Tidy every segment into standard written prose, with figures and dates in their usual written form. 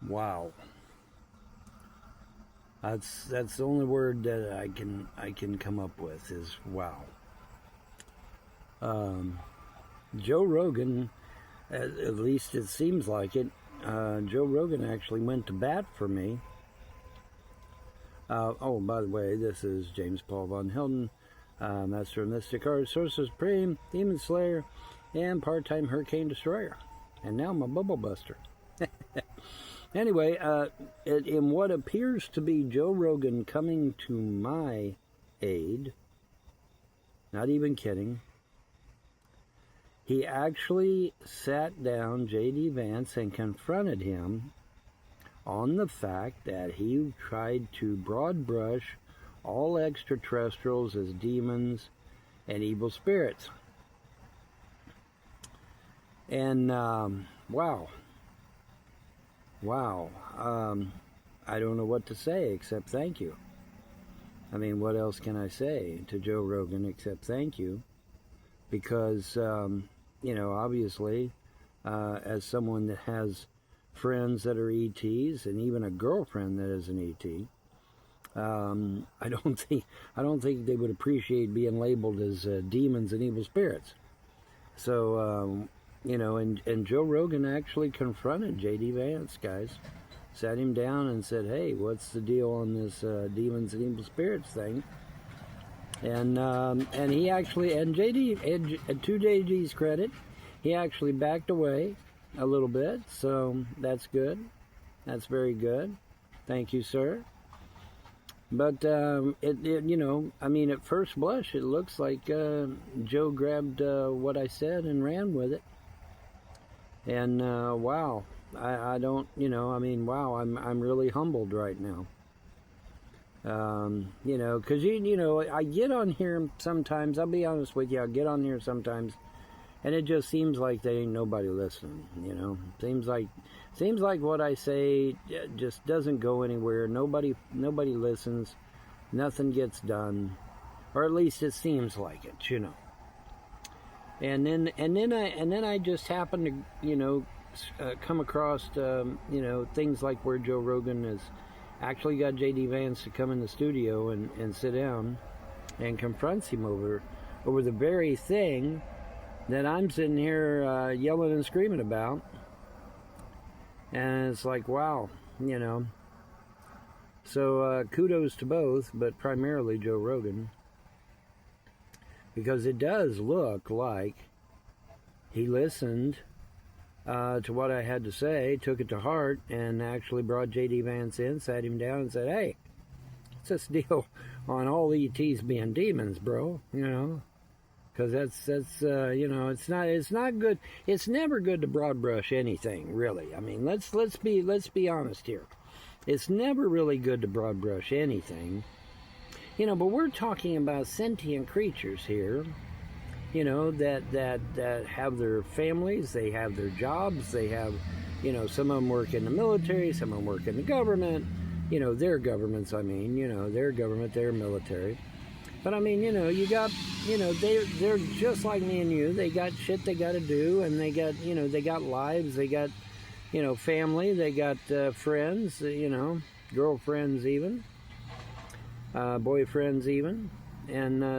Wow. That's the only word that I can come up with is wow. Um, Joe Rogan, at least it seems like it. Joe Rogan actually went to bat for me. Oh, by the way, this is James Paul Von Helden, Master of Mystic Art, Sorcerer Supreme, Demon Slayer, and part-time Hurricane Destroyer. And now I'm a Bubble Buster. Anyway, in what appears to be Joe Rogan coming to my aid, not even kidding, he actually sat down J.D. Vance and confronted him on the fact that he tried to broad brush all extraterrestrials as demons and evil spirits. And wow. I don't know what to say except thank you. I mean, what else can I say to Joe Rogan except thank you? Because, obviously, as someone that has friends that are ETs and even a girlfriend that is an ET, I don't think they would appreciate being labeled as demons and evil spirits. So, and Joe Rogan actually confronted J.D. Vance, guys. Sat him down and said, hey, what's the deal on this demons and evil spirits thing? And he actually, and J.D., to J.D.'s credit, he actually backed away a little bit, so that's good. That's very good. Thank you, sir. But, at first blush, it looks like Joe grabbed what I said and ran with it. And, wow, I don't, wow, I'm really humbled right now. Because, I get on here sometimes, I'll be honest with you, I get on here sometimes, and it just seems like there ain't nobody listening, Seems like what I say just doesn't go anywhere. Nobody listens. Nothing gets done, or at least it seems like it, And then I just happen to, come across, things like where Joe Rogan has actually got J.D. Vance to come in the studio and sit down and confronts him over the very thing that I'm sitting here yelling and screaming about. And it's like, wow, So kudos to both, but primarily Joe Rogan. Because it does look like he listened to what I had to say, took it to heart, and actually brought J.D. Vance in, sat him down, and said, hey, what's this deal on all ETs being demons, bro? Because that's it's not good. It's never good to broad brush anything, really. I mean, let's be honest here. It's never really good to broad brush anything. But we're talking about sentient creatures here, that have their families, they have their jobs, they have, some of them work in the military, some of them work in the government, their governments, their government, their military. But you got, they're just like me and you. They got shit they got to do, and they got lives, they got, family, they got friends, girlfriends even. Boyfriends even, and I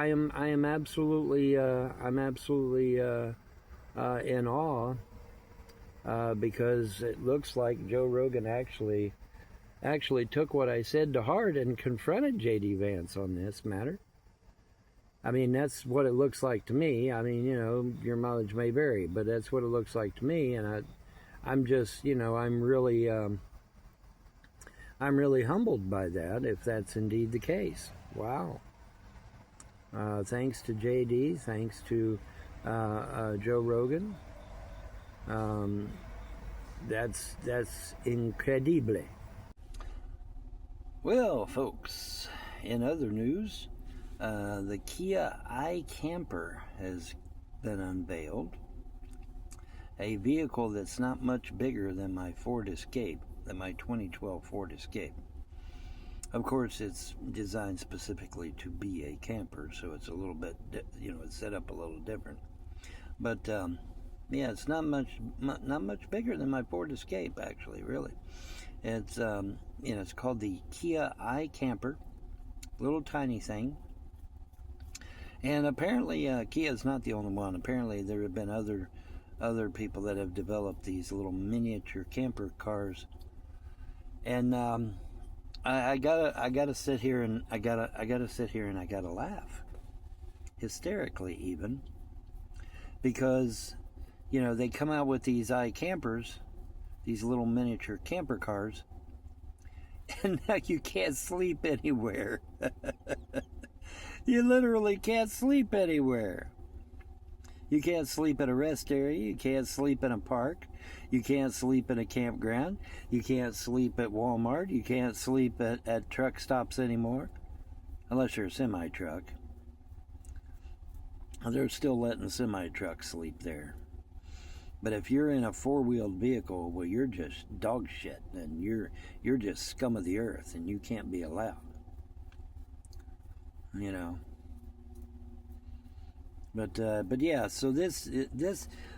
am absolutely in awe because it looks like Joe Rogan actually took what I said to heart and confronted J.D. Vance on this matter. That's what it looks like to me. Your mileage may vary, but that's what it looks like to me, and I'm just, I'm really humbled by that, if that's indeed the case. Wow. Thanks to JD, thanks to Joe Rogan. That's incredible. Well, folks, in other news, the Kia iCamper has been unveiled. A vehicle that's not much bigger than my Ford Escape, than my 2012 Ford Escape. Of course, it's designed specifically to be a camper, so it's a little bit, it's set up a little different. But Yeah, it's not much bigger than my Ford Escape, actually. Really, it's it's called the Kia iCamper, little tiny thing. And apparently, Kia is not the only one. Apparently, there have been other people that have developed these little miniature camper cars. And I gotta sit here and I gotta sit here and I gotta laugh, hysterically even, because they come out with these iCampers, these little miniature camper cars, and now you can't sleep anywhere. You literally can't sleep anywhere. You can't sleep at a rest area. You can't sleep in a park. You can't sleep in a campground. You can't sleep at Walmart. You can't sleep at truck stops anymore. Unless you're a semi-truck. They're still letting semi-trucks sleep there. But if you're in a four-wheeled vehicle, well, you're just dog shit. And you're just scum of the earth. And you can't be allowed. But yeah, so this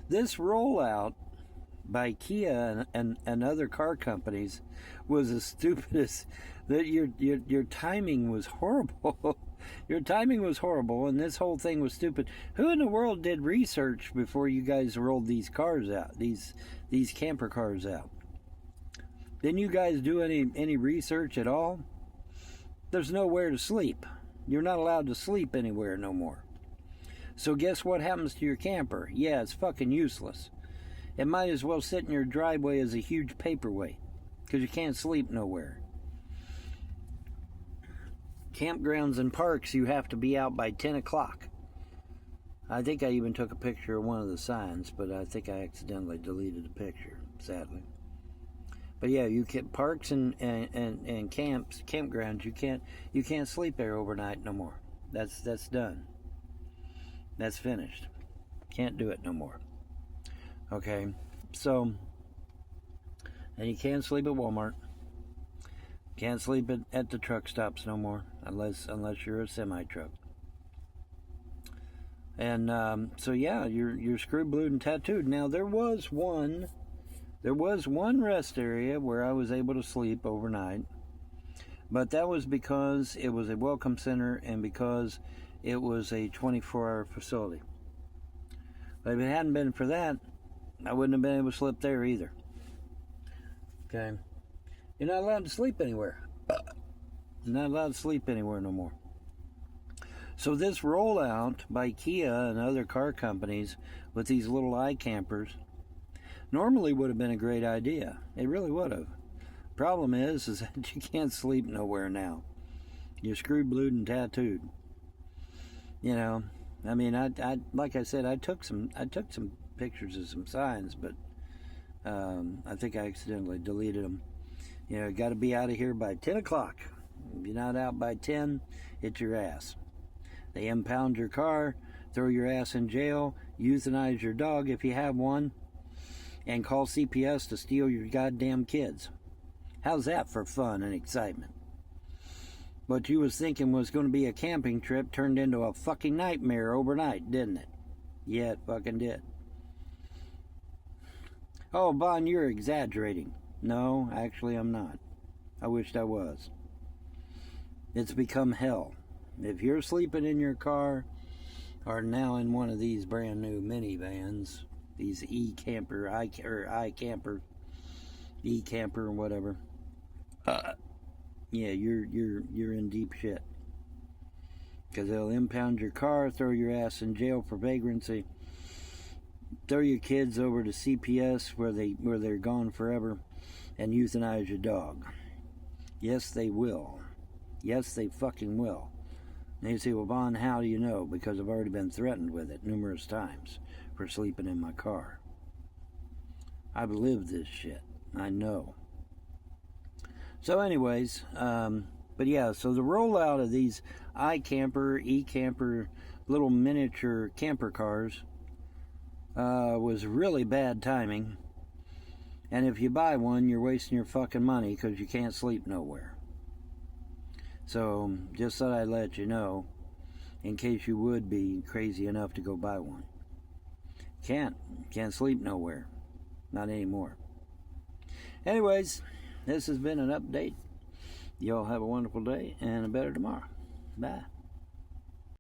rollout by Kia and other car companies was as stupid as that. Your timing was horrible. Your timing was horrible, and this whole thing was stupid. Who in the world did research before you guys rolled these cars out? These camper cars out? Didn't you guys do any research at all? There's nowhere to sleep. You're not allowed to sleep anywhere no more. So guess what happens to your camper? Yeah, it's fucking useless. It might as well sit in your driveway as a huge paperweight, because you can't sleep nowhere. Campgrounds and parks, you have to be out by 10 o'clock. I think I even took a picture of one of the signs, but I think I accidentally deleted the picture, sadly. But yeah, you can parks and campgrounds. You can't sleep there overnight no more. That's done. That's finished. Can't do it no more. Okay, so and you can't sleep at Walmart. Can't sleep at the truck stops no more, unless you're a semi truck. And so yeah, you're screwed, blued, and tattooed. Now there was one rest area where I was able to sleep overnight, but that was because it was a welcome center and because it was a 24-hour facility. But if it hadn't been for that, I wouldn't have been able to sleep there either. Okay? You're not allowed to sleep anywhere. You're not allowed to sleep anywhere no more. So this rollout by Kia and other car companies with these little iCampers normally would have been a great idea. It really would have. Problem is that you can't sleep nowhere now. You're screwed, blued, and tattooed. I mean, I like I said, I took some pictures of some signs, but I think I accidentally deleted them. Got to be out of here by 10 o'clock. If you're not out by 10, it's your ass. They impound your car, throw your ass in jail, euthanize your dog if you have one, and call CPS to steal your goddamn kids. How's that for fun and excitement? What you was thinking was going to be a camping trip turned into a fucking nightmare overnight, didn't it? Yeah, it fucking did. Oh, Bon, you're exaggerating. No, actually I'm not. I wished I was. It's become hell. If you're sleeping in your car or now in one of these brand new minivans, these e-camper, iCamper, e-camper, whatever, yeah, you're in deep shit. Because they'll impound your car, throw your ass in jail for vagrancy, throw your kids over to CPS where they're gone forever, and euthanize your dog. Yes, they will. Yes, they fucking will. And you say, well, Vaughn, how do you know? Because I've already been threatened with it numerous times for sleeping in my car. I've lived this shit. I know. So anyways, but yeah, so the rollout of these iCamper, e-camper, little miniature camper cars was really bad timing. And if you buy one, you're wasting your fucking money because you can't sleep nowhere. So just thought I'd let you know, in case you would be crazy enough to go buy one. Can't sleep nowhere. Not anymore. Anyways, this has been an update. Y'all have a wonderful day and a better tomorrow. Bye.